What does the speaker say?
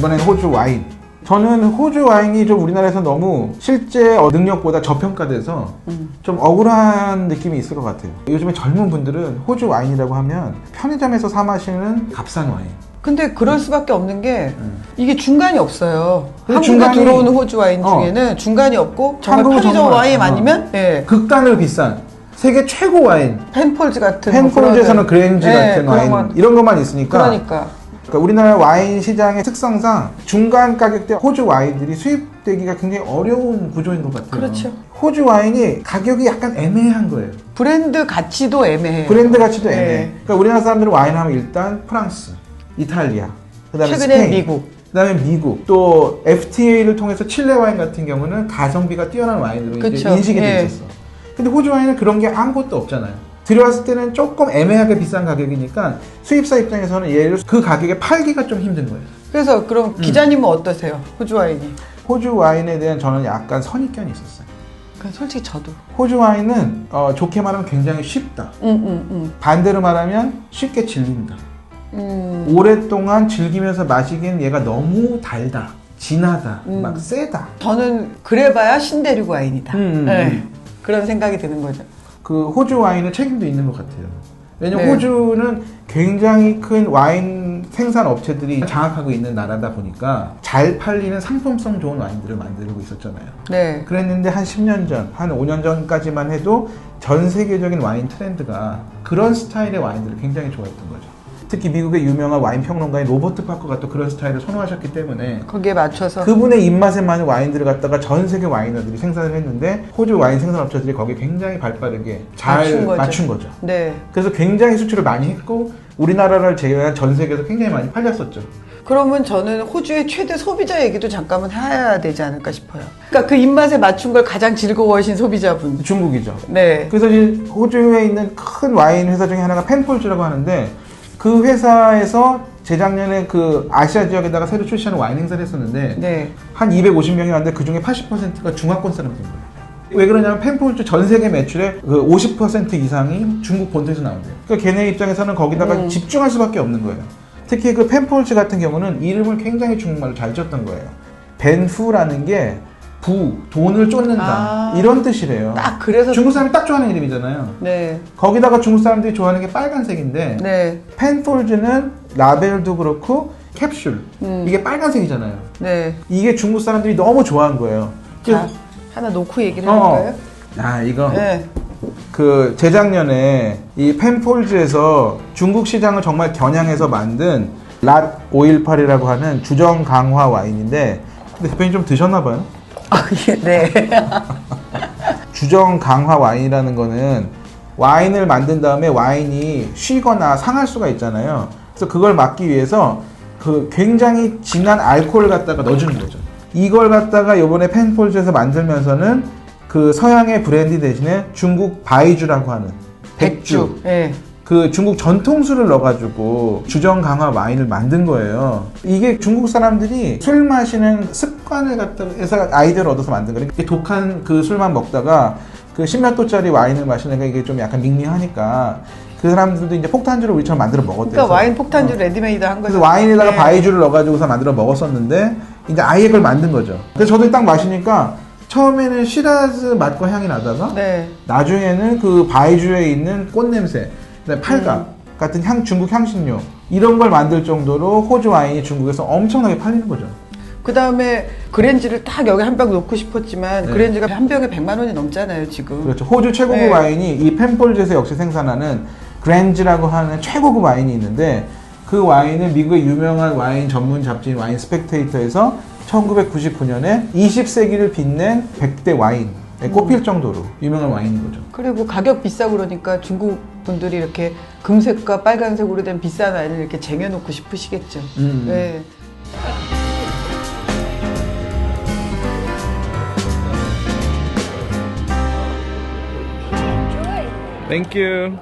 이번에는 호주 와인. 저는 호주 와인이 좀 우리나라에서 너무 실제 능력보다 저평가돼서 좀 억울한 느낌이 있을 것 같아요. 요즘에 젊은 분들은 호주 와인이라고 하면 편의점에서 사 마시는 값싼 와인. 근데 그럴 수밖에 없는 게 이게 중간이 없어요. 근데 한국에 들어오는 호주 와인 중에는 중간이 없고 정말 한국은 편의점 정말, 와인 아니면 예. 극단으로 비싼 세계 최고 와인. 펜폴즈 같은 펜폴즈에서는 그랜지 같은 그런 와인 건. 이런 것만 있으니까 그러니까 우리나라 와인 시장의 특성상 중간 가격대 호주 와인들이 수입되기가 굉장히 어려운 구조인 것 같아요. 그렇죠. 호주 와인이 가격이 약간 애매한 거예요. 브랜드 가치도 애매해요. 브랜드 가치도 애매해. 네. 그러니까 우리나라 사람들은 와인 하면 일단 프랑스, 이탈리아, 그다음에 최근에 스페인, 미국. 그다음에 미국, 또 FTA를 통해서 칠레 와인 같은 경우는 가성비가 뛰어난 와인으로 이제 그쵸. 인식이 돼 예. 있었어. 근데 호주 와인은 그런 게 아무것도 없잖아요. 들어왔을 때는 조금 애매하게 비싼 가격이니까 수입사 입장에서는 얘를 그 가격에 팔기가 좀 힘든 거예요. 그래서 그럼 기자님은 어떠세요? 호주 와인이? 호주 와인에 대한 저는 약간 선입견이 있었어요. 솔직히 저도. 호주 와인은 좋게 말하면 굉장히 쉽다. 반대로 말하면 쉽게 질린다. 오랫동안 즐기면서 마시기엔 얘가 너무 달다, 진하다, 막 세다. 저는 그래봐야 신대륙 와인이다. 네. 그런 생각이 드는 거죠. 그 호주 와인은 책임도 있는 것 같아요. 왜냐면 네. 호주는 굉장히 큰 와인 생산 업체들이 장악하고 있는 나라다 보니까 잘 팔리는 상품성 좋은 와인들을 만들고 있었잖아요. 네. 그랬는데 한 10년 전, 한 5년 전까지만 해도 전 세계적인 와인 트렌드가 그런 스타일의 와인들을 굉장히 좋아했던 거죠. 특히 미국의 유명한 와인 평론가인 로버트 파커가 또 그런 스타일을 선호하셨기 때문에 거기에 맞춰서 그분의 입맛에 맞는 와인들을 갖다가 전 세계 와이너들이 생산을 했는데 호주 와인 생산 업체들이 거기에 굉장히 발빠르게 잘 맞춘 거죠. 네. 그래서 굉장히 수출을 많이 했고 우리나라를 제외한 전 세계에서 굉장히 많이 팔렸었죠. 그러면 저는 호주의 최대 소비자 얘기도 잠깐만 해야 되지 않을까 싶어요. 그러니까 그 입맛에 맞춘 걸 가장 즐거워하신 소비자분. 중국이죠. 네. 그래서 이제 호주에 있는 큰 와인 회사 중에 하나가 펜폴즈라고 하는데 그 회사에서 재작년에 그 아시아 지역에다가 새로 출시하는 와인 행사를 했었는데 네. 한 250명이 왔는데 그 중에 80%가 중화권 사람들인 거예요. 왜 그러냐면 펜폴즈 전 세계 매출의 그 50% 이상이 중국 본토에서 나온대요. 그러니까 걔네 입장에서는 거기다가 집중할 수밖에 없는 거예요. 특히 그 펜폴즈 같은 경우는 이름을 굉장히 중국말로 잘 지었던 거예요. 벤후라는 게 돈을 쫓는다 이런 뜻이래요. 딱 그래서 중국 사람이 딱 좋아하는 이름이잖아요. 네. 거기다가 중국 사람들이 좋아하는 게 빨간색인데 네. 펜폴즈는 라벨도 그렇고 캡슐 이게 빨간색이잖아요. 네. 이게 중국 사람들이 너무 좋아한 거예요. 자, 하나 놓고 얘기를 해볼까요? 이거 네. 그 재작년에 이 펜폴즈에서 중국 시장을 정말 겨냥해서 만든 랏 518이라고 하는 주정 강화 와인인데 근데 대표님 좀 드셨나 봐요? 네. 주정 강화 와인이라는 거는 와인을 만든 다음에 와인이 쉬거나 상할 수가 있잖아요. 그래서 그걸 막기 위해서 그 굉장히 진한 알코올을 갖다가 넣어주는 거죠. 이걸 갖다가 이번에 펜폴즈에서 만들면서는 그 서양의 브랜디 대신에 중국 바이주라고 하는 백주. 네. 그 중국 전통술을 넣어가지고 주정 강화 와인을 만든 거예요. 이게 중국 사람들이 술 마시는 습관을 갖다가 해서 아이디어를 얻어서 만든 거예요. 독한 그 술만 먹다가 그 10몇 도짜리 와인을 마시니까 이게 좀 약간 밍밍하니까 그 사람들도 이제 폭탄주를 우리처럼 만들어 먹었대요. 그러니까 와인 폭탄주 레디메이드 한 거죠. 그래서 와인에다가 바이주를 넣어가지고서 만들어 먹었었는데 이제 아예 그걸 만든 거죠. 그래서 저도 딱 마시니까 처음에는 시라즈 맛과 향이 나다가 네. 나중에는 그 바이주에 있는 꽃 냄새, 그다음에 팔각 같은 중국 향신료 이런 걸 만들 정도로 호주 와인이 중국에서 엄청나게 팔리는 거죠. 그 다음에 그랜지를 딱 여기 한 병 놓고 싶었지만 네. 그랜지가 한 병에 100만 원이 넘잖아요 지금. 그렇죠. 호주 최고급 네. 와인이 이 펜폴즈에서 역시 생산하는 그랜지라고 하는 최고급 와인이 있는데 그 와인을 미국의 유명한 와인 전문 잡지인 와인 스펙테이터에서 1999년에 20세기를 빛낸 100대 와인에 꼽힐 정도로 유명한 와인인 거죠. 그리고 가격 비싸고 그러니까 중국 분들이 이렇게 금색과 빨간색으로 된 비싼 와인을 이렇게 쟁여놓고 싶으시겠죠. 네. Thank you.